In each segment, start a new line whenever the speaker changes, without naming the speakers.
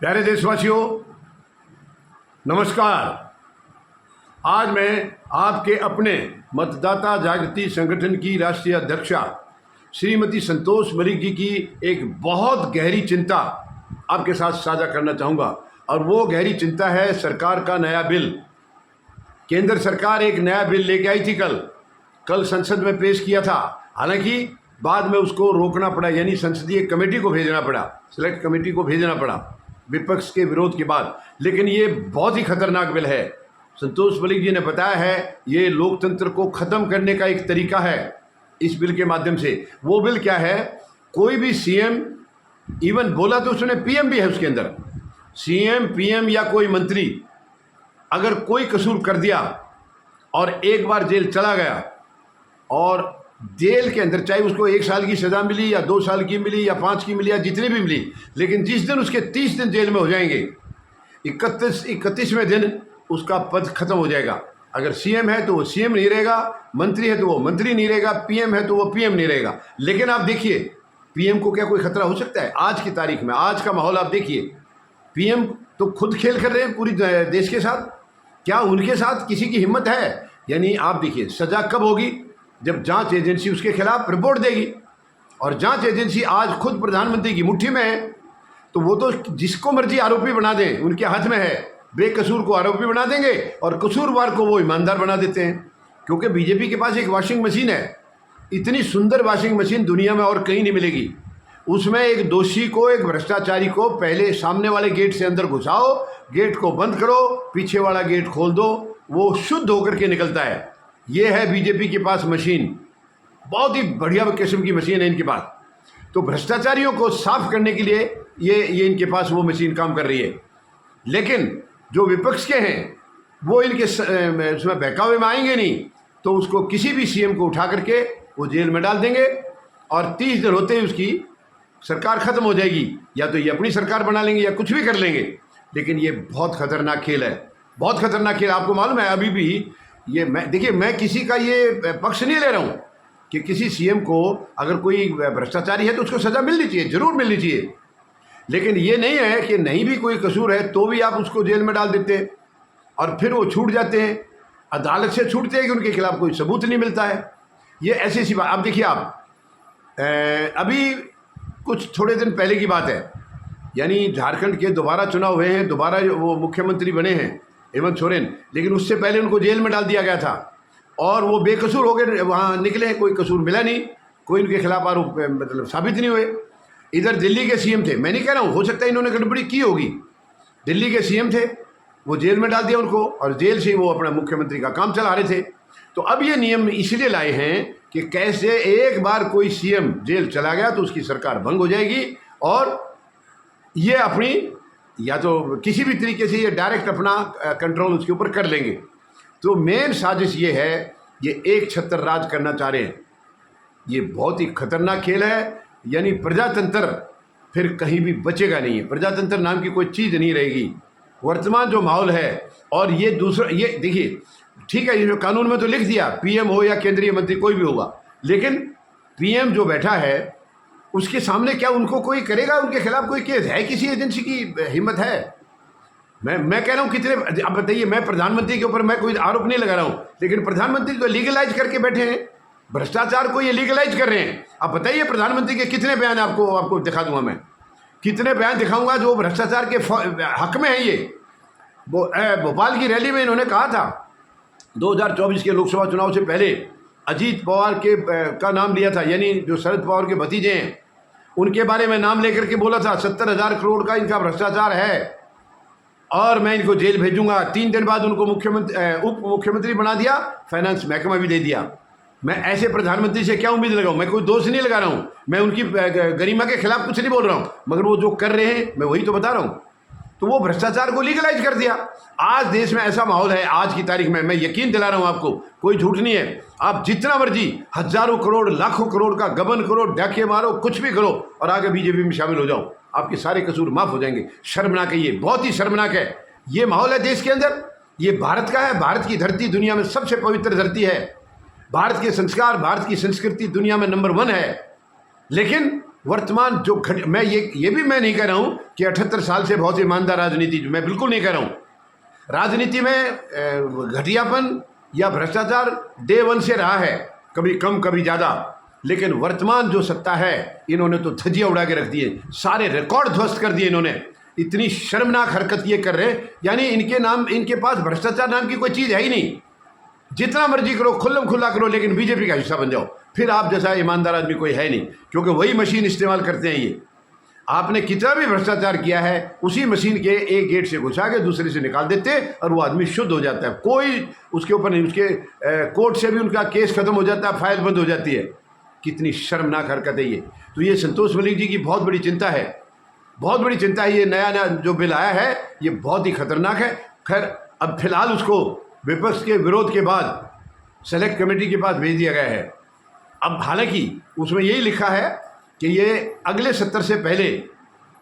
प्यारे देशवासियों, नमस्कार। आज मैं आपके अपने मतदाता जागृति संगठन की राष्ट्रीय अध्यक्षा श्रीमती संतोष मलिक जी की एक बहुत गहरी चिंता आपके साथ साझा करना चाहूँगा। और वो गहरी चिंता है सरकार का नया बिल। केंद्र सरकार एक नया बिल लेके आई थी, कल संसद में पेश किया था। हालांकि बाद में उसको रोकना पड़ा, यानी संसदीय कमेटी को भेजना पड़ा, सिलेक्ट कमेटी को भेजना पड़ा विपक्ष के विरोध के बाद। लेकिन ये बहुत ही खतरनाक बिल है। संतोष मलिक जी ने बताया है ये लोकतंत्र को ख़त्म करने का एक तरीका है इस बिल के माध्यम से। वो बिल क्या है, कोई भी सीएम, इवन बोला तो उसने पीएम भी है उसके अंदर, सीएम पीएम या कोई मंत्री अगर कोई कसूर कर दिया और एक बार जेल चला गया और जेल के अंदर चाहे उसको 1 साल की सज़ा मिली या 2 साल की मिली या 5 की मिली या जितनी भी मिली, लेकिन जिस दिन उसके 30 दिन जेल में हो जाएंगे, 31वें दिन उसका पद खत्म हो जाएगा। अगर सीएम है तो वो सीएम नहीं रहेगा, मंत्री है तो वो मंत्री नहीं रहेगा, पीएम है तो वो पीएम नहीं रहेगा। लेकिन आप देखिए पीएम को क्या कोई खतरा हो सकता है? आज की तारीख में, आज का माहौल आप देखिए, पीएम तो खुद खेल कर रहे हैं पूरी देश के साथ। क्या उनके साथ किसी की हिम्मत है? यानी आप देखिए सज़ा कब होगी, जब जांच एजेंसी उसके खिलाफ रिपोर्ट देगी। और जांच एजेंसी आज खुद प्रधानमंत्री की मुट्ठी में है, तो वो तो जिसको मर्जी आरोपी बना दें, उनके हाथ में है। बेकसूर को आरोपी बना देंगे और कसूरवार को वो ईमानदार बना देते हैं। क्योंकि बीजेपी के पास एक वॉशिंग मशीन है, इतनी सुंदर वॉशिंग मशीन दुनिया में और कहीं नहीं मिलेगी। उसमें एक दोषी को, एक भ्रष्टाचारी को पहले सामने वाले गेट से अंदर घुसाओ, गेट को बंद करो, पीछे वाला गेट खोल दो, वो शुद्ध होकर के निकलता है। ये है बीजेपी के पास मशीन, बहुत ही बढ़िया किस्म की मशीन है इनके पास। तो भ्रष्टाचारियों को साफ करने के लिए ये इनके पास वो मशीन काम कर रही है। लेकिन जो विपक्ष के हैं वो इनके उसमें बहकावे में आएंगे नहीं, तो उसको किसी भी सीएम को उठा करके वो जेल में डाल देंगे और 30 दिन होते ही उसकी सरकार ख़त्म हो जाएगी। या तो ये अपनी सरकार बना लेंगे या कुछ भी कर लेंगे। लेकिन ये बहुत खतरनाक खेल है, बहुत खतरनाक खेल। आपको मालूम है अभी भी ये, मैं किसी का ये पक्ष नहीं ले रहा हूँ कि किसी सीएम को अगर कोई भ्रष्टाचारी है तो उसको सज़ा मिलनी चाहिए, ज़रूर मिलनी चाहिए। लेकिन ये नहीं है कि नहीं भी कोई कसूर है तो भी आप उसको जेल में डाल देते हैं और फिर वो छूट जाते हैं, अदालत से छूटते हैं कि उनके खिलाफ कोई सबूत नहीं मिलता है। ये ऐसी सी बात। आप देखिए, आप अभी कुछ थोड़े दिन पहले की बात है, यानी झारखंड के दोबारा चुनाव हुए हैं, दोबारा वो मुख्यमंत्री बने हैं हेमंत सोरेन। लेकिन उससे पहले उनको जेल में डाल दिया गया था और वो बेकसूर हो गए, वहाँ निकले, कोई कसूर मिला नहीं, कोई उनके खिलाफ आरोप मतलब साबित नहीं हुए। इधर दिल्ली के सीएम थे, मैं नहीं कह रहा हूँ, हो सकता है इन्होंने गड़बड़ी की होगी, दिल्ली के सीएम थे, वो जेल में डाल दिया उनको और जेल से वो अपना मुख्यमंत्री का काम चला रहे थे। तो अब ये नियम इसलिए लाए हैं कि कैसे एक बार कोई सीएम जेल चला गया तो उसकी सरकार भंग हो जाएगी और ये अपनी, या तो किसी भी तरीके से ये डायरेक्ट अपना कंट्रोल उसके ऊपर कर लेंगे। तो मेन साजिश ये है, ये एक छत्र राज करना चाह रहे हैं। ये बहुत ही खतरनाक खेल है। यानी प्रजातंत्र फिर कहीं भी बचेगा नहीं है, प्रजातंत्र नाम की कोई चीज़ नहीं रहेगी। वर्तमान जो माहौल है, और ये दूसरा, ये देखिए ठीक है, ये कानून में तो लिख दिया पीएम हो या केंद्रीय मंत्री कोई भी होगा, लेकिन पीएम जो बैठा है उसके सामने क्या उनको कोई करेगा? उनके खिलाफ कोई केस है? किसी एजेंसी की हिम्मत है? मैं कह रहा हूँ कितने, अब बताइए, मैं प्रधानमंत्री के ऊपर मैं कोई आरोप नहीं लगा रहा हूँ, लेकिन प्रधानमंत्री तो लीगलाइज करके बैठे हैं, भ्रष्टाचार को ये लीगलाइज कर रहे हैं। आप बताइए प्रधानमंत्री के कितने बयान आपको दिखा दूंगा, मैं कितने बयान दिखाऊंगा जो भ्रष्टाचार के हक में है। ये भोपाल की रैली में इन्होंने कहा था 2024 के लोकसभा चुनाव से पहले अजीत पवार का नाम लिया था, यानी जो शरद पवार के भतीजे हैं उनके बारे में नाम लेकर के बोला था 70,000 करोड़ का इनका भ्रष्टाचार है और मैं इनको जेल भेजूंगा। 3 दिन बाद उनको उप मुख्यमंत्री बना दिया, फाइनेंस महकमा भी दे दिया। मैं ऐसे प्रधानमंत्री से क्या उम्मीद लगाऊं? मैं कोई दोष नहीं लगा रहा हूं, मैं उनकी गरिमा के खिलाफ कुछ नहीं बोल रहा हूं, मगर वो जो कर रहे हैं मैं वही तो बता रहा हूं। तो वो भ्रष्टाचार को लीगलाइज कर दिया। आज देश में ऐसा माहौल है, आज की तारीख में, मैं यकीन दिला रहा हूं आपको, कोई झूठ नहीं है। आप जितना मर्जी हजारों करोड़, लाखों करोड़ का गबन करो, डाके मारो, कुछ भी करो और आगे बीजेपी में शामिल हो जाओ, आपके सारे कसूर माफ हो जाएंगे। शर्मनाक है, ये बहुत ही शर्मनाक है। ये माहौल है देश के अंदर, ये भारत का है। भारत की धरती दुनिया में सबसे पवित्र धरती है। भारत के संस्कार, भारत की संस्कृति दुनिया में नंबर 1 है। लेकिन वर्तमान जो मैं ये भी मैं नहीं कह रहा हूं कि 78 साल से बहुत ईमानदार राजनीति, मैं बिल्कुल नहीं कह रहा हूं। राजनीति में घटियापन या भ्रष्टाचार डे वन से रहा है, कभी कम कभी ज़्यादा, लेकिन वर्तमान जो सत्ता है इन्होंने तो धज्जियां उड़ा के रख दिए, सारे रिकॉर्ड ध्वस्त कर दिए इन्होंने। इतनी शर्मनाक हरकत ये कर रहे हैं, यानी इनके पास भ्रष्टाचार नाम की कोई चीज़ है ही नहीं। जितना मर्जी करो, खुल्लम खुल्ला करो, लेकिन बीजेपी का हिस्सा बन जाओ, फिर आप जैसा ईमानदार आदमी कोई है नहीं, क्योंकि वही मशीन इस्तेमाल करते हैं ये। आपने कितना भी भ्रष्टाचार किया है, उसी मशीन के एक गेट से घुसा के दूसरे से निकाल देते और वो आदमी शुद्ध हो जाता है, कोई उसके ऊपर नहीं, उसके कोर्ट से भी उनका केस खत्म हो जाता है, फाइल बंद हो जाती है। कितनी शर्मनाक हरकत है ये। तो ये संतोष मलिक जी की बहुत बड़ी चिंता है, बहुत बड़ी चिंता है। ये नया जो बिल आया है ये बहुत ही खतरनाक है। खैर, अब फिलहाल उसको विपक्ष के विरोध के बाद सेलेक्ट कमेटी के पास भेज दिया गया है। अब हालांकि उसमें यही लिखा है कि ये अगले सत्र से पहले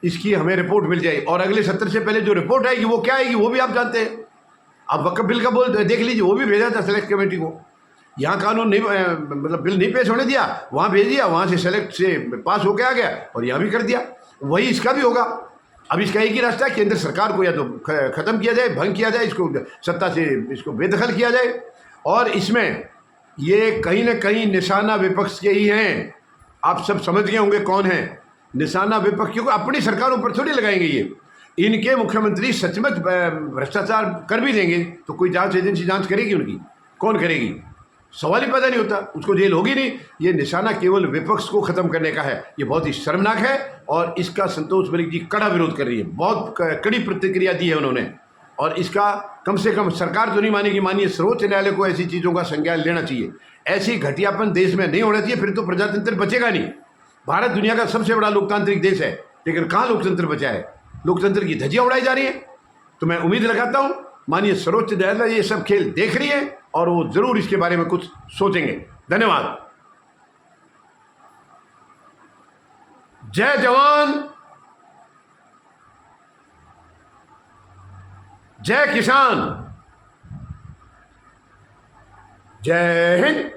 इसकी हमें रिपोर्ट मिल जाए, और अगले सत्र से पहले जो रिपोर्ट आएगी वो क्या आएगी वो भी आप जानते हैं। अब वक्फ बिल का बोल देख लीजिए, वो भी भेजा था सेलेक्ट कमेटी को। यहाँ कानून नहीं, मतलब बिल नहीं पेश होने दिया, वहाँ भेज दिया, वहाँ से सेलेक्ट से पास होके आ गया और यहाँ भी कर दिया। वही इसका भी होगा। अब इसका एक ही रास्ता है, केंद्र सरकार को या तो ख़त्म किया जाए, भंग किया जाए, इसको सत्ता से इसको बेदखल किया जाए। और इसमें ये कहीं ना कहीं निशाना विपक्ष के ही हैं। आप सब समझ गए होंगे कौन है निशाना विपक्ष, क्योंकि अपनी सरकारों पर थोड़ी लगाएंगे ये। इनके मुख्यमंत्री सचमुच भ्रष्टाचार कर भी देंगे तो कोई जांच एजेंसी जांच करेगी उनकी? कौन करेगी? सवाल ही पैदा नहीं होता, उसको जेल होगी नहीं। ये निशाना केवल विपक्ष को खत्म करने का है। ये बहुत ही शर्मनाक है और इसका संतोष मलिक जी कड़ा विरोध कर रही है, बहुत कड़ी प्रतिक्रिया दी है उन्होंने। और इसका कम से कम सरकार तो नहीं मानेगी, मानिए सर्वोच्च न्यायालय को ऐसी चीज़ों का संज्ञान लेना चाहिए। ऐसी घटियापन देश में नहीं होना चाहिए, फिर तो प्रजातंत्र बचेगा नहीं। भारत दुनिया का सबसे बड़ा लोकतांत्रिक देश है, लेकिन कहाँ लोकतंत्र बचा है? लोकतंत्र की धज्जियां उड़ाई जा रही है। तो मैं उम्मीद लगाता हूँ मानिए सर्वोच्च न्यायालय ये सब खेल देख रही है और वो जरूर इसके बारे में कुछ सोचेंगे। धन्यवाद। जय जवान, जय किसान, जय हिंद।